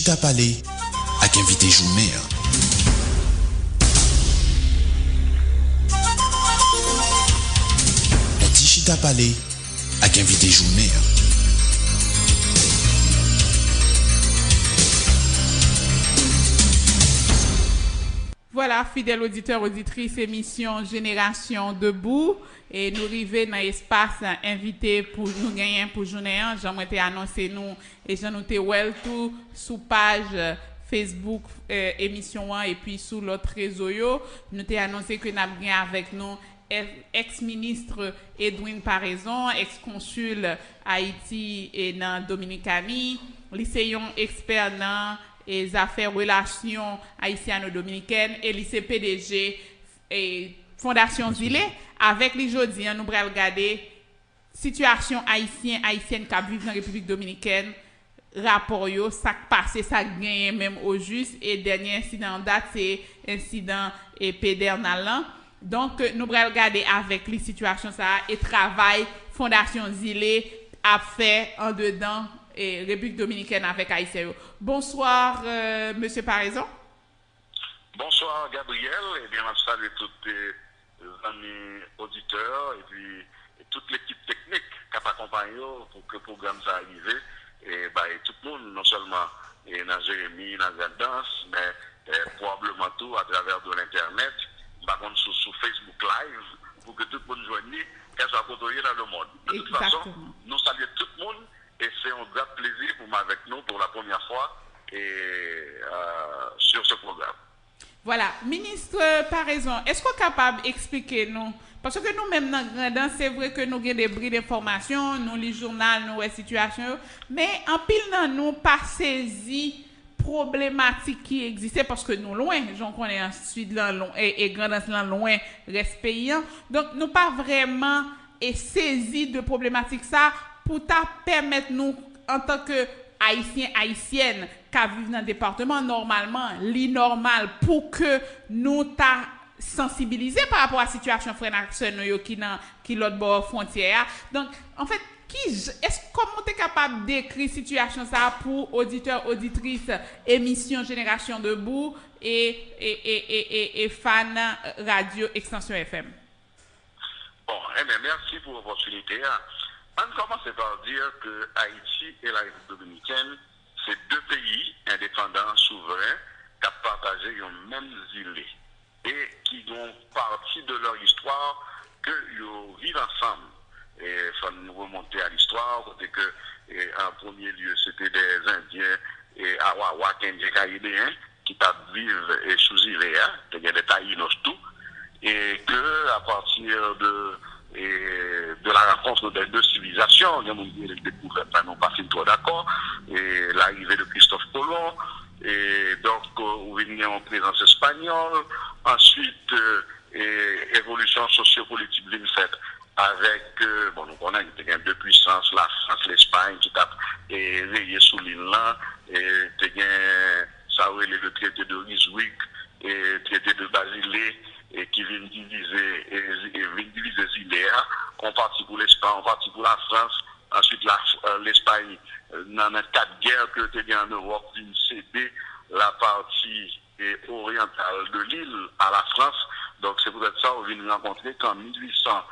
Chita Palais ak invité journée. Chita Palais ak invité journée. Voilà, fidèles auditeurs, auditrices, émission Génération Debout. Et nous arrivons dans l'espace invité pour nous gagner pour journée. J'aimerais annoncer nous et j'en ai well tout sous page Facebook émission 1 et puis sous l'autre réseau. Nous t'ai annoncé que nous avons gagné avec nous ex-ministre Edwin Paraison, ex-consul Haïti et dans Dominicanie, lycéen expert dans les affaires relations haïtiano-dominicaines et lycée PDG et Fondation Zile. Avec les jeudi, nous allons regarder situation haïtienne qui vit dans la République dominicaine, rapport yo, ça passé, ça gagne même au juste et dernier incident en date c'est incident et pédernal. Donc nous allons regarder avec les situations ça et travail Fondation Zile a fait en dedans et République dominicaine avec Haïtien. Bonsoir monsieur Paraison. Bonsoir Gabriel et bien saluer tous les amis auditeurs et puis toute l'équipe technique qui a accompagné pour que le programme soit arrivé et tout le monde non seulement dans Jérémy, dans Zendance, mais probablement tout à travers de l'internet, par contre sur Facebook Live pour que tout le monde joigne qu'elle soit côtoyée dans le monde. De toute façon, nous saluons tout le monde et c'est un grand plaisir pour moi avec nous pour la première fois et sur ce programme. Voilà, ministre Paraison, est-ce qu'on est capable d'expliquer nous? Parce que nous-mêmes, dans c'est vrai que nous avons des bris d'informations, nous les journaux, nous les situations, mais en pile, nous pas saisi problématique qui existait parce que nous loin, j'en connais ensuite là et grandance là loin reste payant. Donc nous pas vraiment saisi de problématique ça pour permettre nous en tant que haïtiens haïtiennes qui vivent dans le département normalement l'inormal pour que nous ta sensibiliser par rapport à la situation frère qui l'autre bord frontière. Donc en fait comment tu es capable d'écrire situation ça pour auditeurs auditrices émission Génération Debout et fans radio Extension FM? Bon, merci pour l'opportunité. On commence par dire que Haïti et la République dominicaine, c'est deux pays indépendants, souverains, qui partagent une même île et qui ont partie de leur histoire qu'ils vivent ensemble. Et il faut nous remonter à l'histoire, côté que en premier lieu, c'était des Indiens et Awawa, Indiens caribéens, qui vivent sous île, c'est-à-dire des Taïnos tout, et que à partir de la rencontre des deux civilisations, il y a des découvertes, non pas trop d'accord, et l'arrivée de Christophe Colomb, et donc on venait en présence espagnole, ensuite évolution sociopolitique d'une faite avec, nous connaissons deux puissances, la France, l'Espagne, qui t'a rayé sous l'île là, et ça le traité de Ryswick, et le traité de Basilée, et qui vient diviser l'île, en partie pour l'Espagne, en partie pour la France, ensuite l'Espagne, dans les 4 guerres que tu as en Europe, vient céder la partie orientale de l'île à la France. Donc c'est peut-être ça qu'on vient rencontrer qu'en 1801,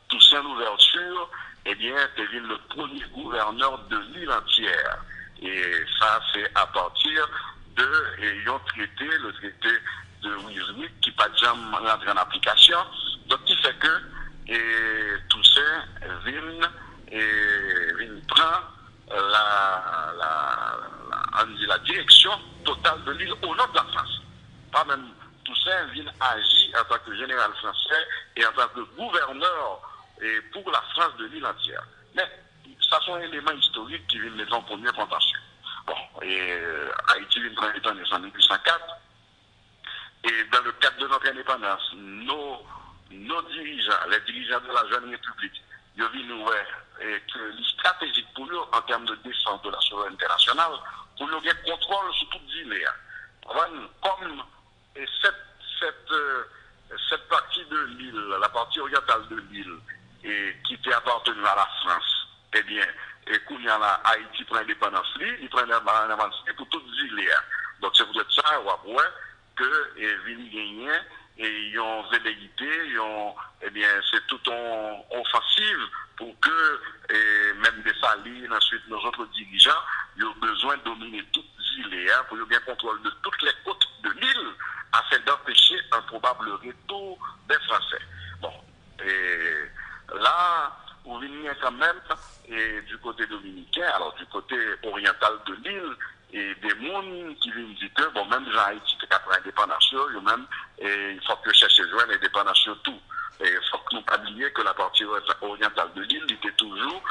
Toussaint Louverture, devient le premier gouverneur de l'île entière. Et ça, c'est à partir de le traité de Ryswick, qui n'a pas jamais rentré en application. Donc, qui fait que Toussaint vient prend la direction totale de l'île au nord de la France. Pas même Toussaint vient agir en tant que général français et en tant que gouverneur pour la France de l'île entière. Mais ça sont des éléments historiques qui viennent mettre en première contention. Bon, Haïti vient prendre l'indépendance en 1804. Et dans le cadre de notre indépendance, nos dirigeants, les dirigeants de la jeune République, ils viennent que les stratégiques pour eux en termes de défense de la souveraineté nationale, pour nous avoir contrôle sur toute l'île. Comme cette partie de l'île, la partie orientale de l'île, qui était appartenue à la France, et qu'on y a là, Haïti prend l'indépendance, il prend l'indépendance pour toute île. Donc c'est peut-être ça, on voit que Vini gagnent et ils ont velléité, eh bien, c'est tout en offensive pour que même des salines, ensuite nos autres dirigeants, ils ont besoin de dominer toute l'île pour avoir bien contrôle de toutes les côtes de l'île afin d'empêcher un probable retour des Français. Bon, et là, vous venez quand même du côté dominicain, alors du côté oriental de l'île, et des mondes qui viennent dire que, bon, même dans Haïti, qui a pris l'indépendance, même, il faut que chercher joindre l'indépendance tout. Et il faut que nous pas oublier que la partie orientale de l'île était toujours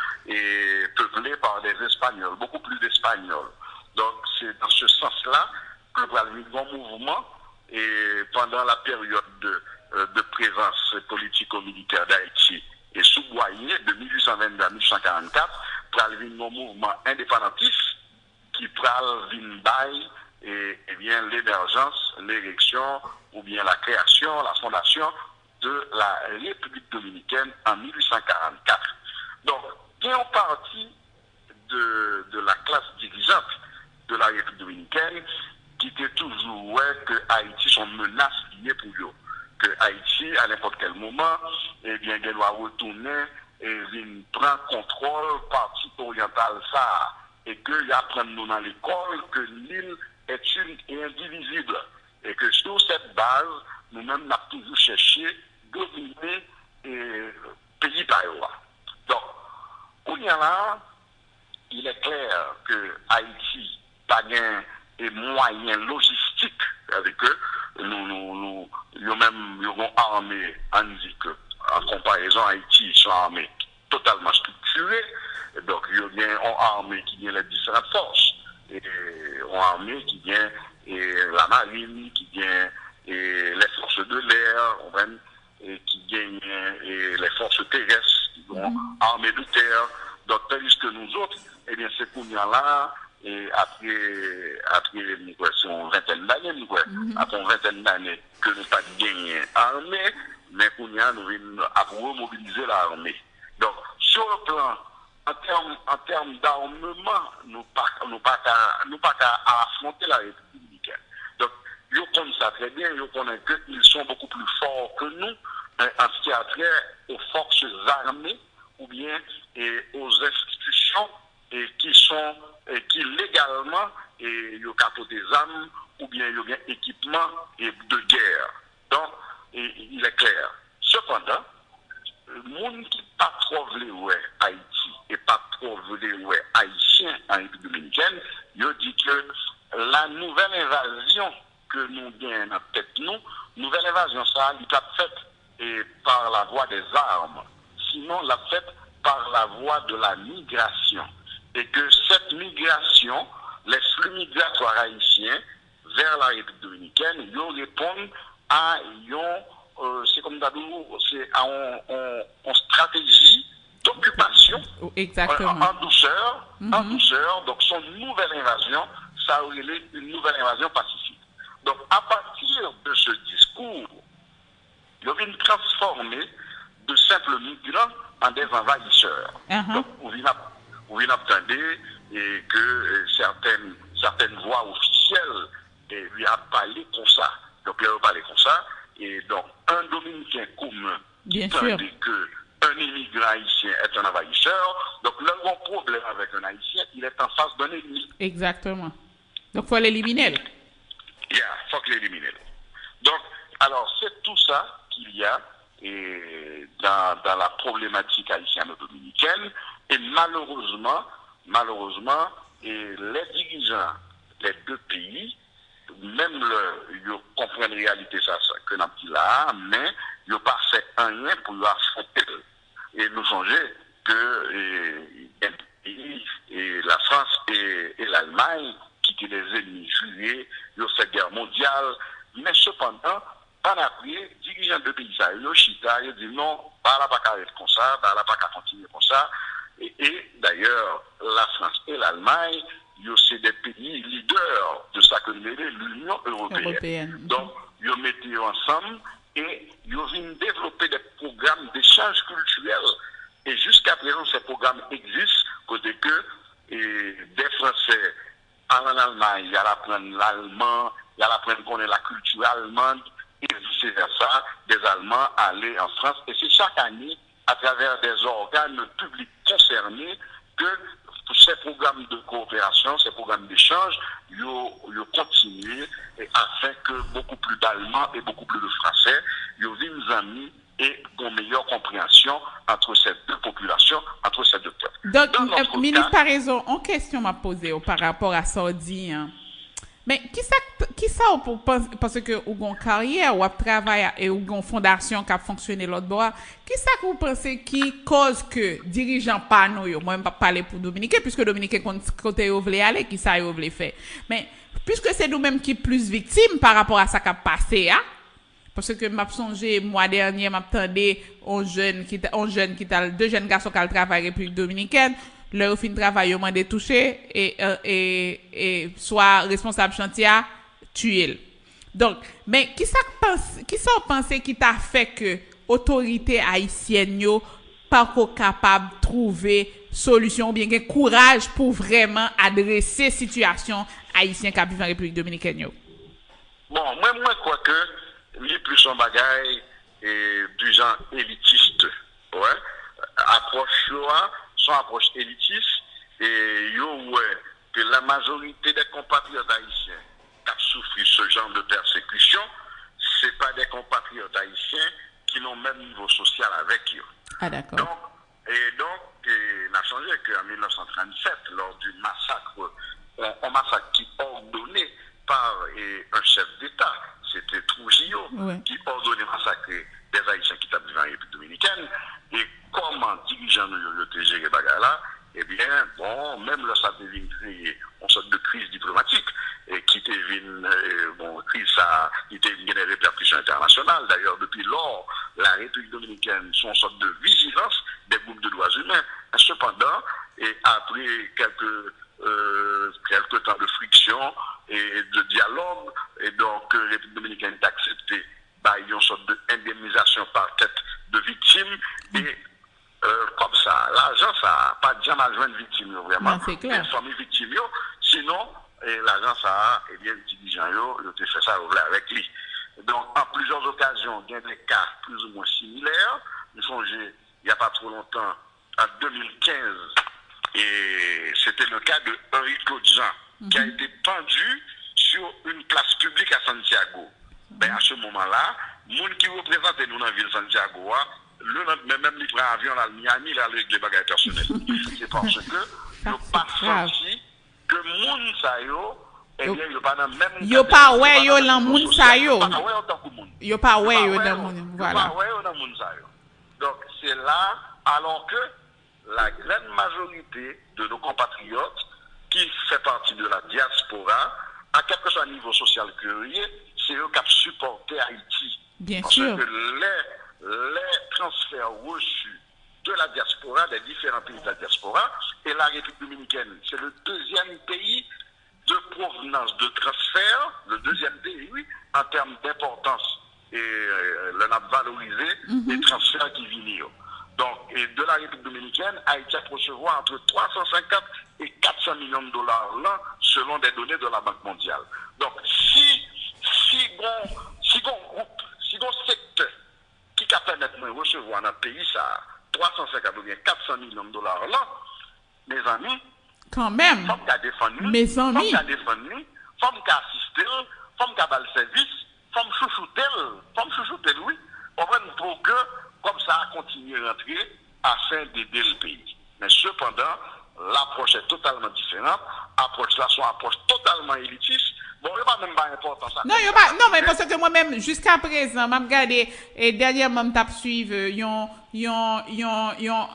peuplée par des Espagnols, beaucoup plus d'Espagnols. Donc, c'est dans ce sens-là que nous avons eu un mouvement, et pendant la période de présence politico-militaire d'Haïti, et sous-boyé de 1822 à 1844, pour aller un mouvement indépendantiste qui pral vinbaille et bien l'émergence, l'érection ou bien la création, la fondation de la République dominicaine en 1844. Donc, il y a une partie de la classe dirigeante de la République dominicaine qui était toujours que Haïti sont menaces liées pour eux. Que Haïti, à n'importe quel moment, eh bien, elle doit retourner et prendre contrôle partie orientale ça. Et qu'ils apprennent nous dans l'école que l'île est une et indivisible. Et que sur cette base, nous-mêmes, nous avons toujours cherché dominer le pays par eux. Donc, où il y a là, il est clair que Haïti n'a pas des moyens logistiques avec eux. Nous avons armé, on dit que, en comparaison, Haïti, ils sont armés totalement structurés. Donc, il y a une armée qui vient les différentes forces. Et une armée qui vient la marine, qui vient les forces de l'air, et qui gagne les forces terrestres, qui vont armée de terre. Donc, tandis que nous autres, eh bien, c'est qu'on y a là, et après une vingtaine d'années, après une vingtaine d'années, que nous pas gagné armée, mais qu'on y a, nous venons à remobiliser l'armée. Donc, sur le plan en termes d'armement, nous pas qu'à affronter la République dominicaine. Donc, ils connaissent ça très bien, ils connaissent qu'ils sont beaucoup plus forts que nous en ce qui a trait aux forces armées ou bien aux institutions qui légalement ils ont des armes ou bien ils ont des équipements de guerre. Donc, il est clair. Cependant, le monde qui pas trop voulu Haïti et pas trop voulu haïtien en République dominicaine, il dit que la nouvelle invasion que nous gagnons dans tête nouvelle invasion ça, il est faite par la voie des armes, sinon la faite par la voie de la migration. Et que cette migration, les flux migratoires haïtiens vers la République dominicaine, ils répondent à c'est comme d'abord, c'est en stratégie d'occupation. Exactement. En douceur. Donc, son nouvelle invasion, ça aurait été une nouvelle invasion pacifique. Donc, à partir de ce discours, il y avait une transformée de simples migrants en des envahisseurs. Donc, vous venez attendre et que certaines voix officielles lui a parlé comme ça. Donc, il a parlé comme ça. Et donc, un Dominicain commun qui dit qu'un immigrant haïtien est un envahisseur, donc le grand problème avec un haïtien, il est en face d'un ennemi. Exactement. Donc, il faut l'éliminer. Il faut l'éliminer. Donc, alors, c'est tout ça qu'il y a dans la problématique haïtiano-dominicaine. Et malheureusement, les dirigeants des deux pays, même ils comprennent la réalité ça que nous avons là, mais ils n'ont pas fait rien pour affronter. Et nous songer que la France et l'Allemagne, qui étaient les ennemis jurés, ils ont fait guerre mondiale, mais cependant, par après, les dirigeants de pays, ils disent non, pas là, pas qu'à être comme ça, pas là, pas qu'à continuer comme ça. Et d'ailleurs, la France et l'Allemagne, c'est des pays leaders de ce que nous appelons l'Union européenne. Donc, ils mettent ensemble et ils viennent développer des programmes d'échange culturel. Et jusqu'à présent, ces programmes existent, côté que des Français en Allemagne, il y a apprendre l'allemand, il y a apprendre qu'on est la culture allemande, et vice-versa, des Allemands aller en France. Et c'est chaque année, à travers des organes publics concernés, que ces programmes de coopération, ces programmes d'échange, ils continuent afin que beaucoup plus d'Allemands et beaucoup plus de Français, ils viennent amis et une meilleure compréhension entre ces deux populations, entre ces deux peuples. Donc, ministre, par raison, en question m'a posé par rapport à Saudi, hein. Mais qui ça parce que ou une carrière ou un travail et ou une fondation qui a fonctionné l'autre bois, qui ça que vous pensez qui cause que dirigeants pas nous moi même pas parler pour Dominicain puisque Dominicain côté vous voulez aller qui ça vous voulez faire. Mais puisque c'est nous-mêmes qui plus victimes par rapport à ça qui a passé hein? Parce que m'a songé mois dernier m'attendais deux jeunes garçons qui travaillent en République dominicaine. Leur fin de travail, ils m'ont touché et soit responsable chantier, tuer. Donc, mais qui ça pense qui t'a fait que autorité haïtienne yo pas capable de trouver solution ou bien un courage pour vraiment adresser situation haïtienne qui vivent en République dominicaine yo? Bon, moi je crois que les plus son bagaille et du genre élitiste. Ouais. Approche son approche élitiste et que la majorité des compatriotes haïtiens qui ont souffert ce genre de persécution, ce n'est pas des compatriotes haïtiens qui n'ont même niveau social avec eux. Ah d'accord. Donc, on a changé qu'en 1937, lors du massacre, un massacre qui est ordonné par un chef d'État, c'était Trujillo, qui ordonnait massacrer des Haïtiens qui étaient dans la République dominicaine. Et comment dirigeants nous géré bagarre eh bien, bon, même là, ça devient créer une sorte de crise diplomatique et qui devient, crise qui devient des répercussions internationales. D'ailleurs, depuis lors, la République dominicaine sont une sorte de vigilance des groupes de droits humains. Cependant, et après quelques temps de friction et de dialogue, et donc, la République dominicaine est acceptée une sorte d'indemnisation par tête de victimes et comme ça, l'argent, ça pas de jamais joué une victime, vraiment. C'est clair. Une famille victime, sinon, l'argent, ça, eh bien, le dirigeant, il a fait ça avec lui. Donc, en plusieurs occasions, il y a des cas plus ou moins similaires. Nous songez, il n'y a pas trop longtemps, en 2015, et c'était le cas de Henri Claude Jean, qui a été pendu sur une place publique à Santiago. Ben, à ce moment-là, les gens qui représentent nous dans la ville de Santiago, même les prend avion à Miami, là, avec les bagages personnels. C'est parce que ils n'ont pas senti que les gens, eh bien, ils n'ont pas dans le même. Ils n'ont pas ouais, yo dans moun sa yo. Ils n'ont pas ouais, yo dans moun. Voilà. Donc, c'est là, alors que la grande majorité de nos compatriotes qui fait partie de la diaspora, à quel que soit le niveau social que c'est eux qui ont supporté Haïti. Bien parce sûr. Que les transferts reçus de la diaspora, des différents pays de la diaspora, et la République dominicaine, c'est le deuxième pays de provenance de transfert, le deuxième pays, oui, en termes d'importance. Et l'on a valorisé les transferts qui viennent. Donc, et de la République dominicaine, Haïti a recevoir entre 350 et 400 millions de dollars l'an, selon des données de la Banque mondiale. Donc, si un secteur qui permet de recevoir dans le pays, ça, 350 ou bien 400 millions de dollars l'an, mes amis, quand même, faut qu'à défendre, mes amis, faut qu'à défendre, faut qu'à assister, faut qu'à faire le service, faut chouchouter, oui, pour que, comme ça, continue à rentrer afin d'aider le pays. Mais cependant, l'approche est totalement différente. L'approche là, son approche totalement élitiste. Bon, il n'y a pas même pas important ça. Non, mais parce que moi-même, jusqu'à présent, j'ai regardé, et dernièrement, je suivi, yon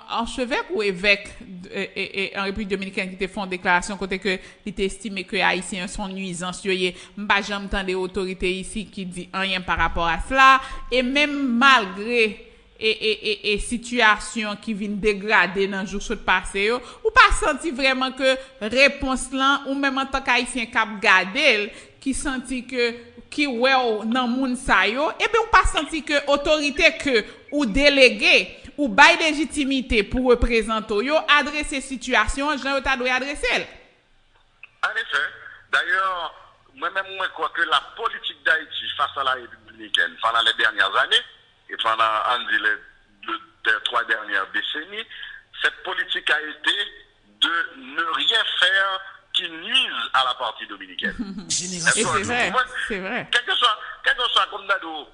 archevêque ou évêque en République dominicaine qui te font déclaration côté que il estimé que les Haïtiens sont nuisants. Je n'ai jamais entendu des autorités ici qui disent rien par rapport à cela. Et même malgré et situation qui vient dégrader dans le jour passé, ou pas senti vraiment que réponse là, ou même en tant qu'haïtien cap gardel, qui senti que, qui ouais, dans moun sa yo, et bien ou pas senti que autorité que, ou délégué, ou bail légitimité pour représenter, yo adresser situation, Jean ta doit adresser. En effet, d'ailleurs, moi-même, je crois que la politique d'Haïti face à la République dominicaine pendant les dernières années et pendant les 3 dernières décennies, cette politique a été de ne rien faire qui nuise à la partie dominicaine. Et c'est vrai, c'est vrai. Quel que soit comme d'ado,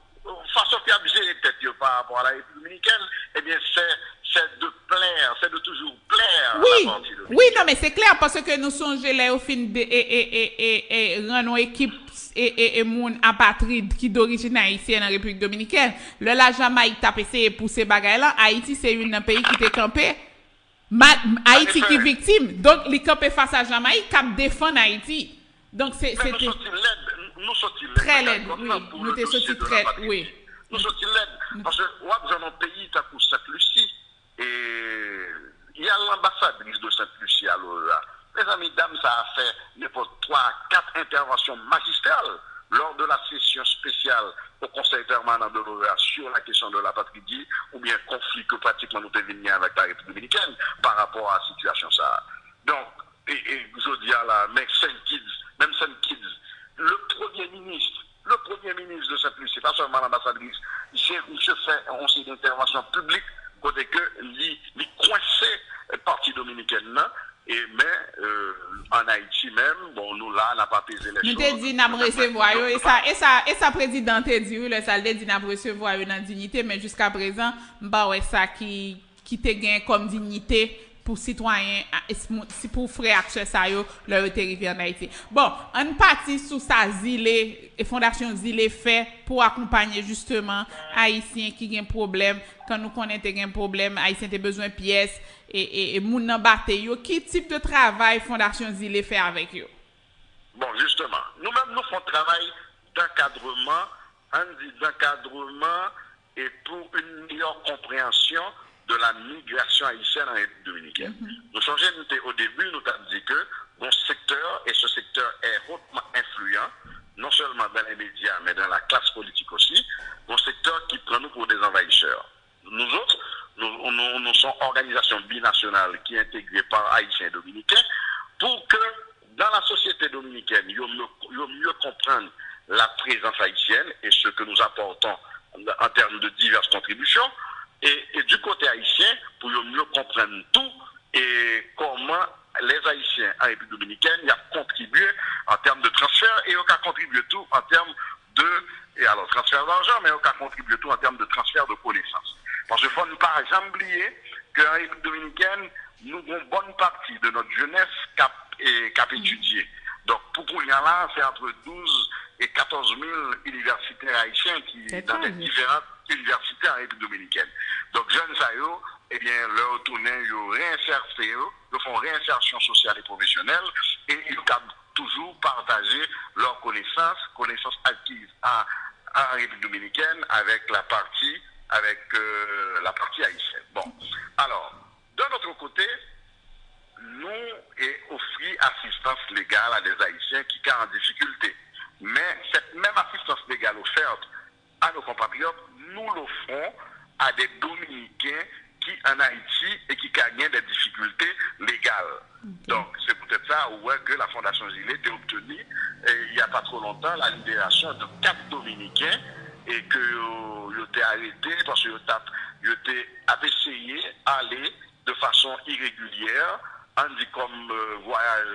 façon qui a géré peut-être par rapport à la République dominicaine, eh bien c'est de plaire, c'est de toujours plaire à la partie dominicaine. Oui, non, mais c'est clair parce que nous songeons là au fin de et nos équipes et moun apatride qui d'origine haïtienne en République dominicaine. La Jamaïque t'a essayé pour ces bagailles là, Haïti c'est un pays qui t'est campé. Haïti qui est victime. Donc, les campés face à Jamaïque, cap défend Haïti. Donc, c'était nous sortis très laid. Oui, nous sommes sortis très oui. Nous sortis laid. Parce que, dans notre pays, tu as pour Sainte-Lucie. Et il y a l'ambassadrice de Sainte-Lucie à l'OEA. Les amis, dames, ça a fait n'importe 3, 4 interventions magistrales lors de la session spéciale au Conseil permanent de l'OEA sur la question de la patrie ou bien conflit que pratiquement nous devons venir avec la République dominicaine par rapport à la situation ça. Donc, et je dis à la même Saint Kids, le premier ministre de Sainte-Lucie, pas seulement l'ambassadrice, il se fait un conseil d'intervention publique côté que il coincé partie dominicaine là. Mais en Haïti même, bon, nous là, on n'a pas pesé les choses. Nous t'ai dit, n'a recevoir et ça présidente dit, oui, ça le dit, n'a recevoir dans dignité, mais jusqu'à présent, bah ouais, ça qui te gagne comme dignité pour citoyens, pour frères accès ça yo, leur territoire en Haïti. Bon, on partit sous sa Zilé, et Fondation Zilé fait pour accompagner justement Haïtiens qui ont un problème, quand nous connaissons un problème, Haïtiens ont besoin de pièces, et moun nan batte yo, qui type de travail Fondation Zilé fait avec eux? Bon, justement, nous-mêmes, nous faisons travail d'encadrement, et pour une meilleure compréhension de la migration haïtienne en République dominicaine. Nous changeons au début, nous avons dit que mon secteur, et ce secteur est hautement influent, non seulement dans les médias, mais dans la classe politique aussi, mon secteur qui prend nous pour des envahisseurs. Nous autres, nous sommes organisation binationale qui est intégrée par Haïtiens et Dominicains pour que dans la société dominicaine, il y a mieux comprendre la présence haïtienne et ce que nous apportons en termes de diverses contributions. Et du côté haïtien, pour mieux comprendre tout et comment les Haïtiens en République dominicaine y a contribué en termes de transfert et ils ont contribué tout en termes de transfert d'argent, mais ils ont contribué tout en termes de transfert de connaissances. Parce qu'il ne faut pas jamais oublier qu'en République dominicaine, nous avons une bonne partie de notre jeunesse cap étudié. Donc, pour y là, c'est entre 12 et 14 000 universitaires haïtiens qui dans les différentes universités en République dominicaine. Donc, jeunes saillots, eh bien, leur retourner, ils font réinsertion sociale et professionnelle, et ils peuvent toujours partager leurs connaissances acquises en République dominicaine avec la partie haïtienne. Bon, alors, de notre côté, nous offrons assistance légale à des Haïtiens qui sont en difficulté. Mais cette même assistance légale offerte à nos compatriotes, nous l'offrons à des Dominicains qui en Haïti et qui gagnent des difficultés légales. Okay. Donc, c'est peut-être ça que la Fondation Zilé a obtenu il n'y a pas trop longtemps la libération de 4 Dominicains et que ils étaient arrêtés parce qu'ils étaient essayé d'aller de façon irrégulière, on dit comme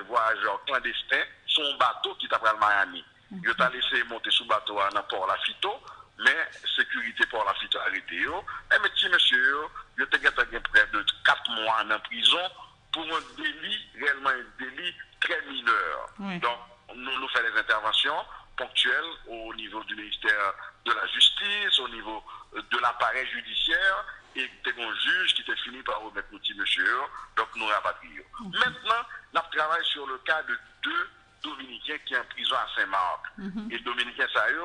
voyageurs clandestins, sur un bateau qui t'appelle Miami. Ils ont laissé monter sous bateau à Port Lafito, mais sécurité Port Lafito a arrêté. Mais petit monsieur, ils ont été près de 4 mois en prison pour un délit, réellement un délit très mineur. Oui. Donc, nous faisons des interventions ponctuelles au niveau du ministère de la Justice, au niveau de l'appareil judiciaire, et un juge qui était fini par remettre nos petits monsieur, donc nous rapatrions. Maintenant, nous travaillons sur le cas de 2 Dominicains qui sont en prison à Saint-Marc. Et Dominicains, ça y est,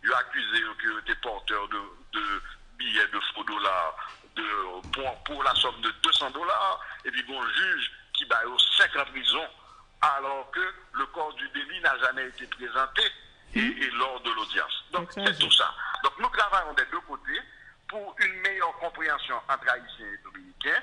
ils ont accusé qu'ils étaient porteurs de billets de faux dollars pour la somme de $200, et puis bon juge qui bat 5 ans en prison, alors que le corps du délit n'a jamais été présenté et lors de l'audience. Donc c'est tout ça. Donc nous travaillons des 2 côtés pour une meilleure compréhension entre Haïtiens et Dominicains,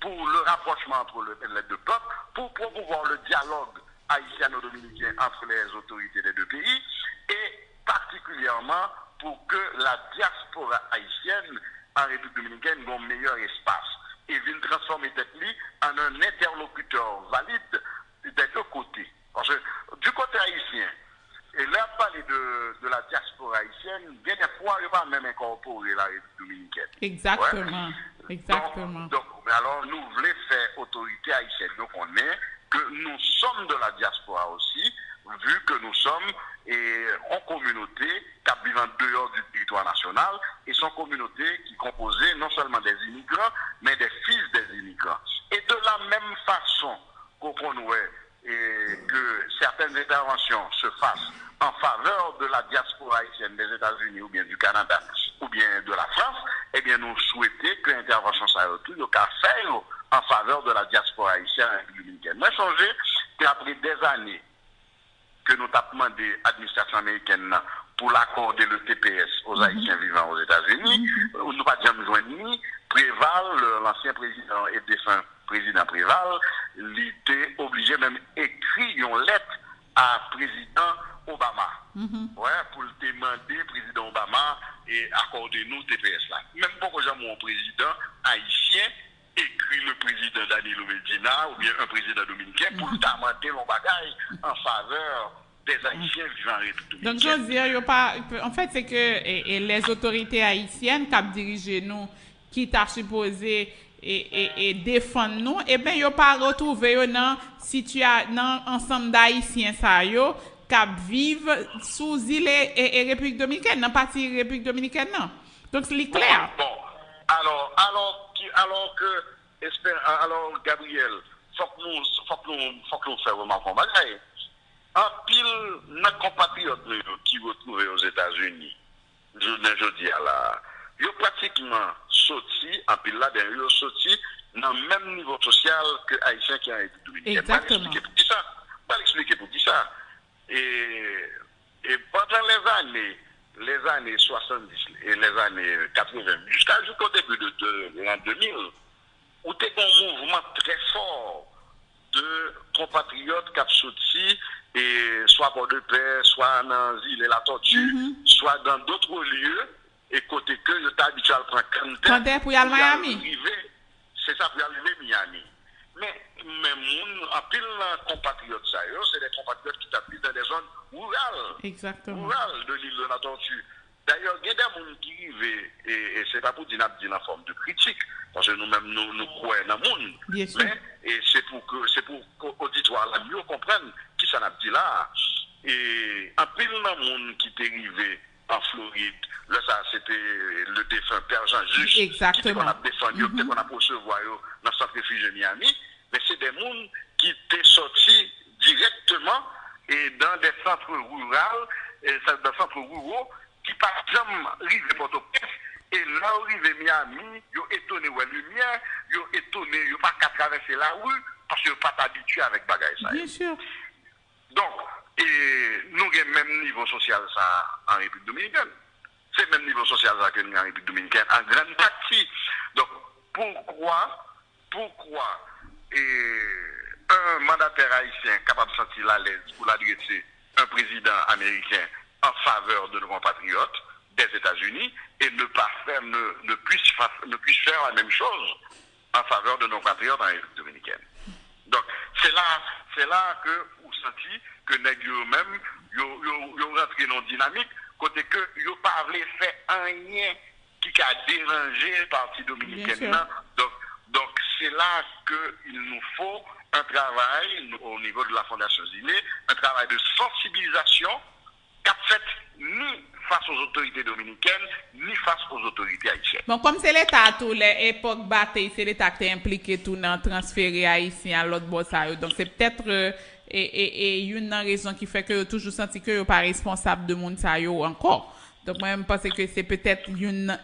pour le rapprochement entre les deux peuples, pour promouvoir le dialogue haïtiano-dominicain entre les autorités des deux pays, et particulièrement pour que la diaspora haïtienne en République dominicaine ait un meilleur espace et vienne transformer cette ligne en un interlocuteur valide des deux côtés. Parce que du côté haïtien, et là, parler de la diaspora haïtienne, bien des fois, il ne va pas même incorporer la République dominicaine. Exactement. Ouais. Exactement. Donc, alors, nous voulons faire autorité haïtienne. Donc, on est que nous sommes de la diaspora aussi, vu que nous sommes en communauté qui vit en dehors du territoire national, et son communauté qui est composée non seulement des immigrants, mais des fils des immigrants. Et de la même façon qu'on connaît que certaines interventions se fassent en faveur de la diaspora haïtienne des États-Unis ou bien du Canada ou bien de la France, eh bien nous souhaitons que l'intervention soit faire en faveur de la diaspora haïtienne et dominicaine. Moi, changé qu'après des années que nous avons demandé à l'administration américaine pour l'accorder le TPS aux Haïtiens vivant aux États-Unis, nous n'avons pas jamais joint ni Préval, l'ancien président et défunt président Préval, il était obligé même écrire une lettre à président Obama. Ouais, pour demander président Obama et accorder nous TPS là. Même pas que jamais un président haïtien écrit le président Danilo Medina ou bien un président dominicain pour demander mon bagage en faveur des Haïtiens vivant en République dominicaine. Donc, je veux dire, en fait, c'est que les autorités haïtiennes qui dirigent nous, qui t'a supposé et défendre nous, eh bien, ils n'ont pas retrouvé dans ensemble d'Haïtiens qui vivent sous île et République dominicaine, dans partie République dominicaine, non. Donc, c'est clair. Bon, alors Gabriel, faut que nous fassions remarquer un bagage. En pile, nos compatriotes qui retrouvent aux États-Unis, je dis là, ils ont pratiquement sorti, en pile là, ils ont sorti dans le même niveau social que les Haïtiens qui ont été dominicains. Exactement. Pas l'expliquer pour qui ça. Et pendant les années 70 et les années 80, jusqu'au début de l'an 2000, où il y a un mouvement très fort de compatriotes qui ont sorti, et soit pour de paix, soit dans l'île et la tortue, soit dans d'autres lieux, et côté que je suis habitué à prendre Canter pour y aller à Miami. C'est ça, pour y aller à Miami. Mais en pile compatriotes, c'est des compatriotes qui habitent dans des zones rurales. Exactement. Rurales de l'île de la tortue. D'ailleurs, il y a des gens qui arrivent, et ce n'est pas pour dire en forme de critique, parce que nous-mêmes, nous croyons dans le monde. Bien sûr. Mais c'est pour que l'auditoire mieux comprenne qui ça n'a dit là. Et en pile dans le monde qui est arrivé en Floride, là, ça, c'était le défunt Père Jean-Just. Exactement. Qu'on a défendu, qu'on a recevoir dans le centre réfugié Miami. Mais c'est des gens qui étaient sortis directement et dans des centres ruraux, qui par exemple arrivent à Port-au-Prince, et là où arrivent Miami, ils ont étonné la lumière, ils ont étonné, ils n'ont pas qu'à traverser la rue, parce qu'ils n'ont pas habitué avec bagaille ça. Bien sûr. Donc, nous avons le même niveau social ça en République dominicaine. C'est le même niveau social ça que nous avons en République dominicaine, en grande partie. Donc, pourquoi un mandataire haïtien capable de sentir la l'aise pour l'adresser un président américain en faveur de nos compatriotes des États-Unis et ne puisse faire la même chose en faveur de nos compatriotes en République dominicaine. Donc, c'est là que vous sentez que eux-mêmes, ils ont rentré dans une dynamique, côté que ils n'ont pas fait rien qui a dérangé le Parti dominicain. Donc, c'est là qu'il nous faut un travail au niveau de la Fondation Zilé, un travail de sensibilisation qu'a fait ni face aux autorités dominicaines, ni face aux autorités haïtiennes. Bon, comme c'est l'État à toutes les époques batailles, c'est l'État qui est impliqué tout dans transférer haïtien à l'autre boss. Donc, c'est peut-être une raison qui fait que j'ai toujours senti que je ne suis pas responsable de mon sayo encore. Donc, moi, je pense que c'est peut-être une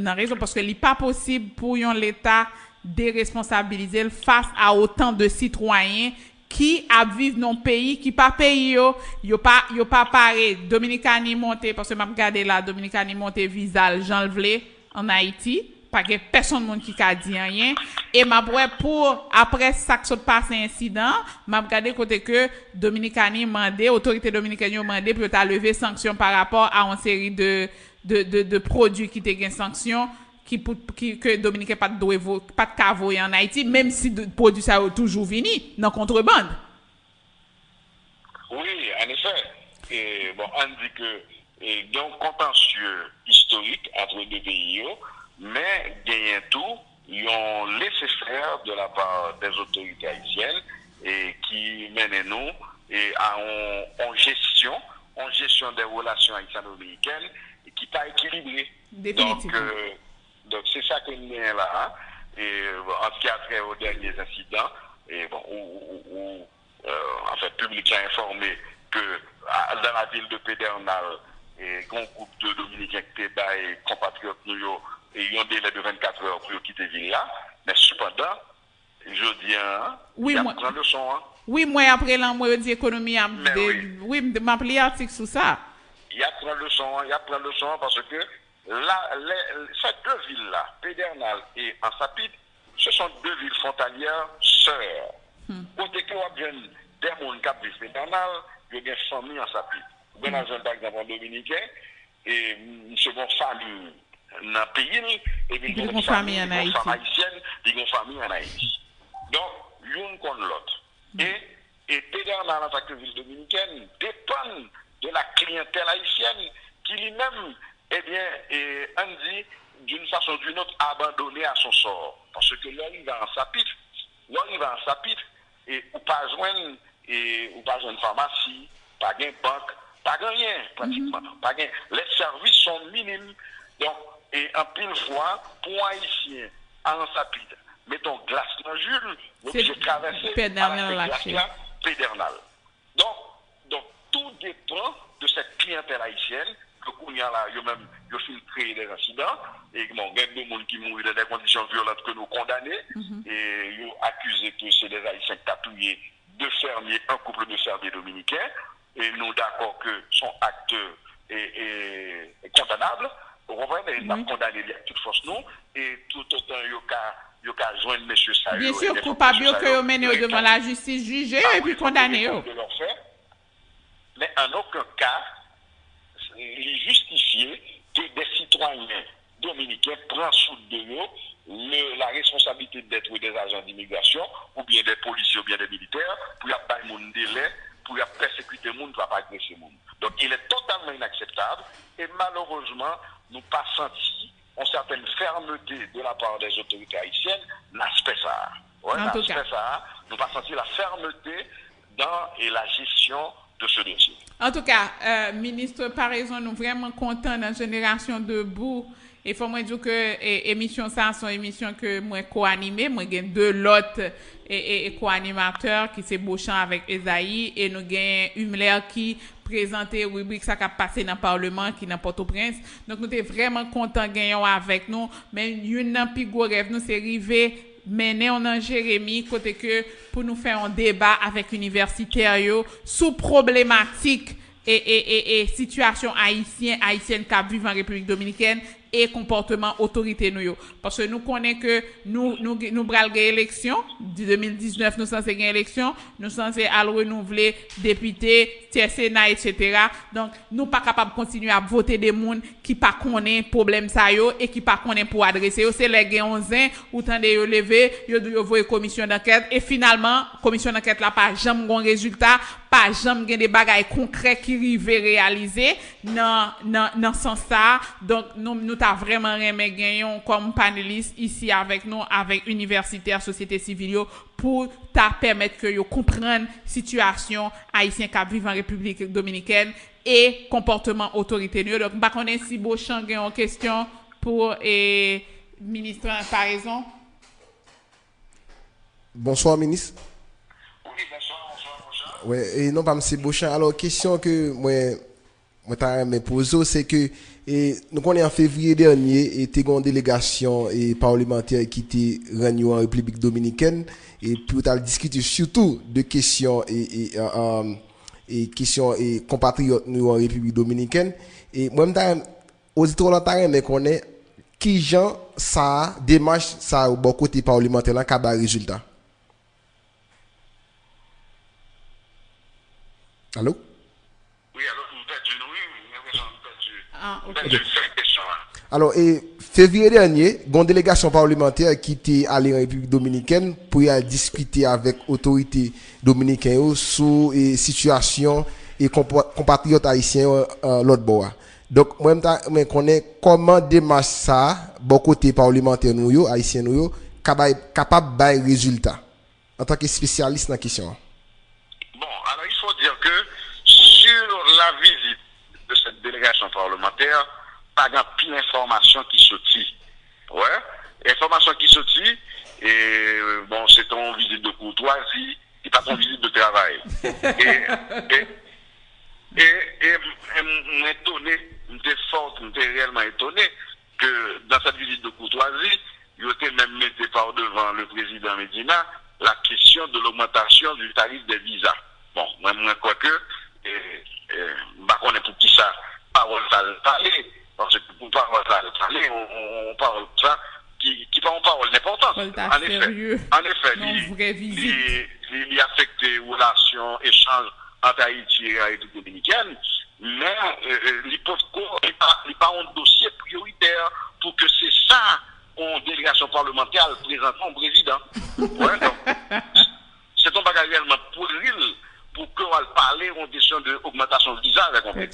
raison parce que il n'est pas possible pour l'État déresponsabiliser face à autant de citoyens qui vivent dans un pays qui pas pays yo pas pareil. Dominicani monté parce que m'a regardé là Dominicani monté visa Jean Vlé en Haïti. Pas que personne monde qui a dit rien et m'a pour après ça que se passe incident m'a regardé côté que Dominicani mandé autorité dominicaine mandé pour ta lever sanction par rapport à une série de produits qui étaient sanction qui que Dominicain pas de cavoyer en Haïti même si de produits ça toujours vini dans contrebande. Oui, en effet. Et bon, on dit que il y a un contentieux historique entre les deux pays. Mais gagnant tout, ils ont laissé faire de la part des autorités haïtiennes et qui mènent nous et en gestion des relations haïtiano-dominicaines et qui pas équilibré. Donc c'est ça que nous avons là. Et en ce qui a trait aux derniers incidents, et bon, en fait, le public a informé que dans la ville de Pédernal, et un groupe de Dominicains qui étaient et compatriotes nous et ils ont un délai de 24 heures pour quitter la ville là. Mais cependant, je dis, oui, il y a pris le son. Oui, moi après là, moi je dis économie. Oui, m'appeler article sur ça. Il y a pris le son parce que ces deux villes là, Pédernal et Ansapid, ce sont deux villes frontalières sœurs. Côté que vous avez des gens qui vivent Pédernal, il y a des familles Ansapid. Vous avez par exemple un Dominicain et une seconde famille dans le pays, et puis une famille en Haïti. Une famille en Haïti. Donc, l'une contre l'autre. Et Pédernal en tant que ville dominicaine dépend de la clientèle haïtienne qui lui-même, eh bien, on dit d'une façon ou d'une autre abandonné à son sort. Parce que là, il va en sapit, et ou pas joindre une pharmacie, pas de banque, pas rien pratiquement. Pas rien. Les services sont minimes. Donc, et en pile fois, pour Haïtien, en sapit, mettons glace dans Jules, donc j'ai traversé Pédernal. Donc, tout dépend de cette clientèle haïtienne que qu'on y a là, yo fin créer des incidents et bon, il y a des gens qui mourent dans des conditions violentes que nous condamnons et yo accusé que c'est des Haïtiens qui ont tué deux fermiers, un couple de fermiers dominicains et nous d'accord que son acte est condamnable. Vous comprenez, il a condamné les toute force nous et tout autant yo ka joindre monsieur ça. Bien sûr, coupable que yo mené devant la justice jugé et puis condamné. Mais en aucun cas, il est justifié que des citoyens dominicains prennent sous de eux la responsabilité d'être des agents d'immigration, ou bien des policiers, ou bien des militaires, pour y avoir un délai, pour y persécuter les gens, pour pas agresser les gens. Donc il est totalement inacceptable, et malheureusement, nous pas senti une certaine fermeté de la part des autorités haïtiennes, l'aspect ça. Ouais, l'aspect ça, nous pas senti la fermeté dans la gestion de ce dossier. En tout cas, ministre, par exemple, nous sommes vraiment contents dans la génération debout. Il faut moi dire que émission ça, sont émissions que moi co-animé, moi j'ai deux autres co-animateurs qui c'est Beauchamp avec Esaïe et nous gagne Humler qui présenter rubrique ça qui a passé dans le Parlement qui dans Port-au-Prince. Donc nous sommes vraiment contents gagnant avec nous, mais une plus gros rêve nous c'est arriver mener on en Jérémy côté que pour nous faire un débat avec universitaires sous problématique et situation haïtienne qui vivent en République dominicaine et comportement autorité nous parce que nous connaissons que nous bral gagner élection 2019 nous censé gagner élection nous censé aller renouveler député tiers sénat etc. Donc nous pas capable continuer à voter des monde qui pas connaît problème ça yo et qui pas connaît pour adresser yo c'est les gain 11 ou tande yo lever yo voyer commission d'enquête et finalement commission d'enquête là pas jamais gon résultat pas jamais gain des bagages concrets qui river réaliser dans sens ça. Donc nous t'a vraiment aimé gagnon comme panéliste ici avec nous avec universitaires société civile pour t'a permettre que yo comprendre situation haïtien qui vivent en République dominicaine et comportement autorité. Donc pas connait si Beauchamp gagne en question pour ministre par raison. Bonsoir ministre. Oui, bonsoir. Ouais, et non pas monsieur Beauchamp. Alors question que moi t'as me posé c'est que nous connaissons en février dernier et une délégation parlementaire qui était rendue en République dominicaine et puis on a discuté surtout de questions et questions et compatriotes nous en République dominicaine et moi auditeur là t'as mais connaît qui gens ça démarche ça au bon côté parlementaire là ka ba résultat. Allô? Oui, alors vous faites du oui, Ah, ok. perdu cette question. Alors, février dernier, une délégation parlementaire qui était allée en République dominicaine pour y aller discuter avec l'autorité dominicaine sur la situation et compatriotes haïtiens l'autre bord. Donc, moi, je connais comment démarche ça, bon côté parlementaire nous, haïtiens nous, capable de résultat en tant que spécialiste dans la question. Bon, alors il faut dire que sur la visite de cette délégation parlementaire, pas grand pile d'informations qui sortit. Ouais, information qui sortit, et bon, c'est une visite de courtoisie, et pas une visite de travail. M'étonné, m'étais réellement étonné que dans cette visite de courtoisie, il était même mis par devant le président Medina la question de l'augmentation du tarif des visas. Bon, moi, quoi que, on est pour qui ça, parole ça parler, parce que pour parole ça parler, on parle de ça, qui parle parole d'importance. En effet, il affecte les relations, échanges entre Haïti et la République dominicaine, mais il pas un dossier prioritaire pour que c'est ça, en délégation parlementaire, présentement au président. Ouais, donc, c'est un bagage réellement pour qu'on va parler en question d'augmentation de visa avec un et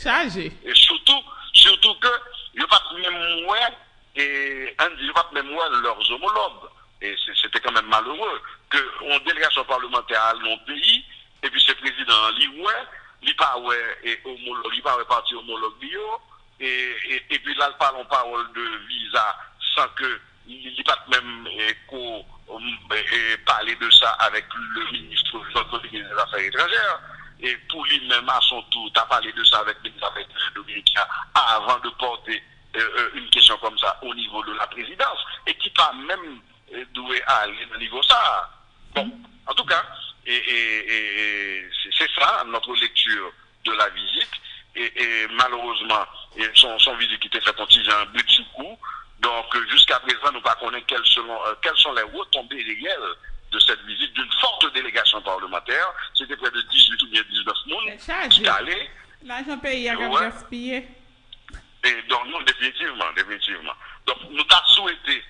surtout que il n'y a pas même moins et il n'y a pas même moins leurs homologues. Et c'était quand même malheureux qu'en délégation parlementaire à mon pays, et puis ce président, il pas parti homologue et puis là, parlons parole de visa sans que il n'y pas même parler de ça avec le ministre des Affaires étrangères. Et pour lui-même, à son tour, tu as parlé de ça avec les Affaires dominicains avant de porter une question comme ça au niveau de la présidence. Et qui pas même doué aller au niveau ça. Bon, en tout cas, c'est ça notre lecture de la visite. Et malheureusement, son visite qui était faite en un petit coup. Donc, jusqu'à présent, nous ne connaissons pas quelles sont les retombées réelles de cette visite d'une forte délégation parlementaire. C'était près de 18 ou bien 19 personnes qui allaient. L'argent payé a gaspillé. Et donc, nous, définitivement. Donc, nous t'avons souhaité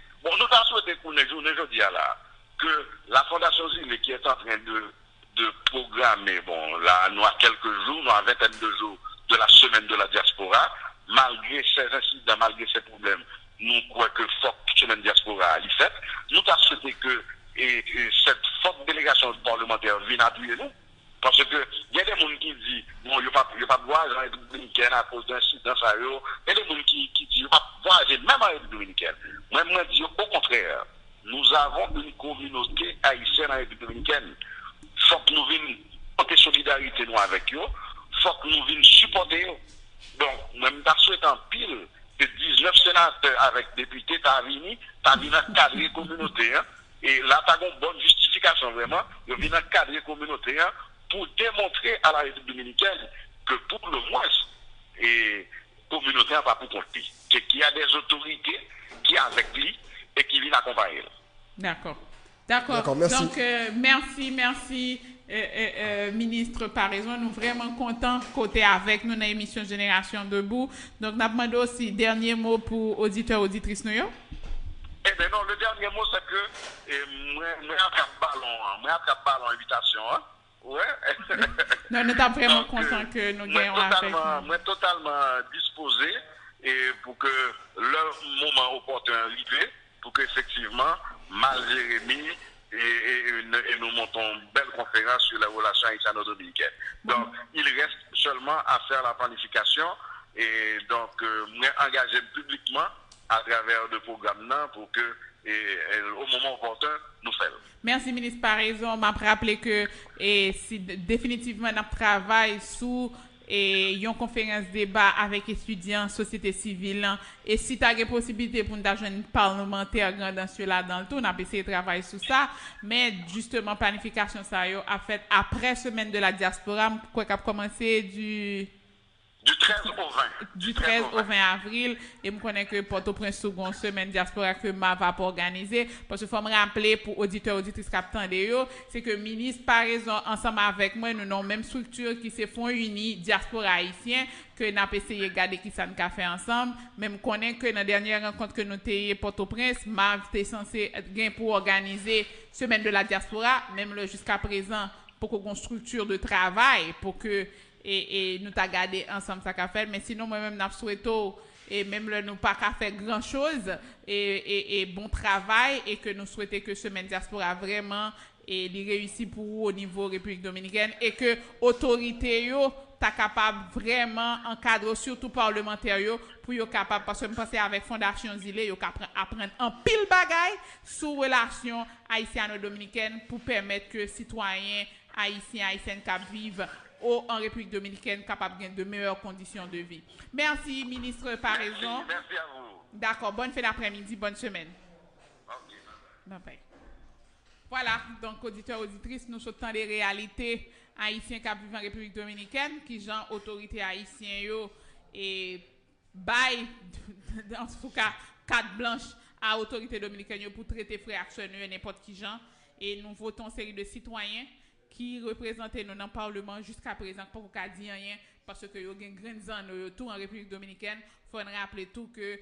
pour les journées aujourd'hui là, que la Fondation Zile qui est en train de programmer, bon, là, nous avons quelques jours, nous avons une vingtaine de jours de la semaine de la diaspora, malgré ces incidents, malgré ces problèmes, nous croyons que forte semaine diaspora a fait. Nous avons souhaité que cette forte délégation parlementaire vienne appuyer nous. Parce que il y a des gens qui disent, bon, il n'y a pas de voyage en République dominicaine à cause d'incidents. Il y a des gens qui disent, il n'y a pas de voyage même en République dominicaine. Moi, je dis au contraire, nous avons une communauté haïtienne en République dominicaine. Il faut que nous venions porter solidarité nous avec eux. Il faut que nous venions supporter eux. Donc, même dans ce temps pile, que 19 sénateurs avec députés, tu as venu cadrer la communauté. Hein, et là, tu as une bonne justification vraiment. Tu as venu cadrer la communauté pour démontrer à la République dominicaine que pour le moins, la communauté n'a pas pour compter. Qu'il y a des autorités qui sont avec lui et qui viennent accompagner. D'accord, merci. Donc, merci. Ministre Paraison, nous vraiment contents côté avec nous dans l'émission Génération Debout. Donc, nous demandons aussi dernier mot pour auditeurs, auditrices nous. Eh bien non, le dernier mot c'est que moi attrape ballon invitation. Hein? Ouais. Non, nous sommes vraiment contents que nous gagnons avec nous. Moi totalement disposé et pour que le moment opportun arrive, pour qu'effectivement, Mal Jérémy et nous montons une belle conférence sur les relations haïtiano-dominicaines. Donc, il reste seulement à faire la planification et donc, engager publiquement à travers le programme pour que, au moment opportun, nous fassions. Merci, ministre Paraison. Je rappelle que si définitivement nous travaillons sous une conférence débat avec étudiants, société civile, et si tu as des possibilités pour nous avoir une parlementaire grande sur là dans le tout, on a essayé de travailler sur ça, mais justement, planification, ça a fait après semaine de la diaspora, quoi qu'a commencé du Du 13 au 20. Du 13 au 20 avril. Et je connais que Port-au-Prince, seconde semaine diaspora que ma va pas organiser. Parce que faut me rappeler pour auditeurs, auditrices captants c'est que le ministre, par exemple, ensemble avec moi, nous avons même structure qui se font unis, diaspora haïtien, que nous avons essayé de regarder qui ça nous a fait ensemble. Même connais que dans la dernière rencontre que nous avons Port-au-Prince, MAV était censé être pour organiser semaine de la diaspora, même jusqu'à présent, pour qu'on ait une structure de travail, pour que et nous t'a gardé ensemble ça qu'a fait, mais sinon moi-même n'a souhaité et même là nous pas qu'à faire grand chose et bon travail et que nous souhaitons que semaine diaspora vraiment et les réussit pour au niveau République dominicaine et que autorité yo ta capable vraiment encadrer surtout parlementaire yo pour yo capable parce que me penser avec Fondation Zile yo capable apprendre un pile bagaille sur relation haïtiano-dominicaine pour permettre que citoyens haïtiennes qui vivent en République dominicaine capable de meilleures conditions de vie. Merci, ministre Paraison. Merci à vous. D'accord, bonne fin d'après-midi, bonne semaine. Okay. Bye. Voilà, donc auditeurs, auditrices, nous sommes des réalités haïtiennes qui vivent en République dominicaine, qui genre autorité haïtienne yo, et bail, en tout cas, carte blanche à autorité dominicaine yo pour traiter frères actionnaires n'importe qui genre, et nous votons une série de citoyens qui représentent nous dans le Parlement jusqu'à présent pour qu'on dise rien parce que y a une grande zone tout en République dominicaine. Il faut rappeler tout que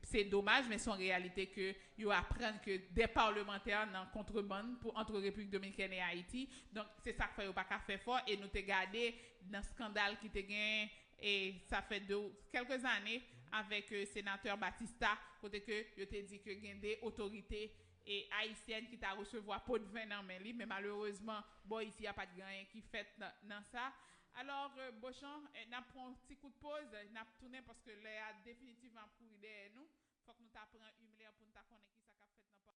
c'est dommage, mais c'est en réalité que y apprennent que des parlementaires dans contrebande pour entre République dominicaine et Haïti. Donc c'est ça qu'il ne faut pas faire fort et nous t'ai gardé dans le scandale qui t'est gagné et ça fait quelques années avec le sénateur Batista côté que je t'ai dit que y a des autorités et haïtienne qui t'a recevoir pot de vin dans mais malheureusement bon ici il n'y a pas de rien qui fait dans ça. Alors Beauchamp n'a pris un petit coup de pause, n'a tourné parce que là définitivement pour derrière nous, faut que nous t'apprenions humilier pour nous connaître qui ça qu'a fait dans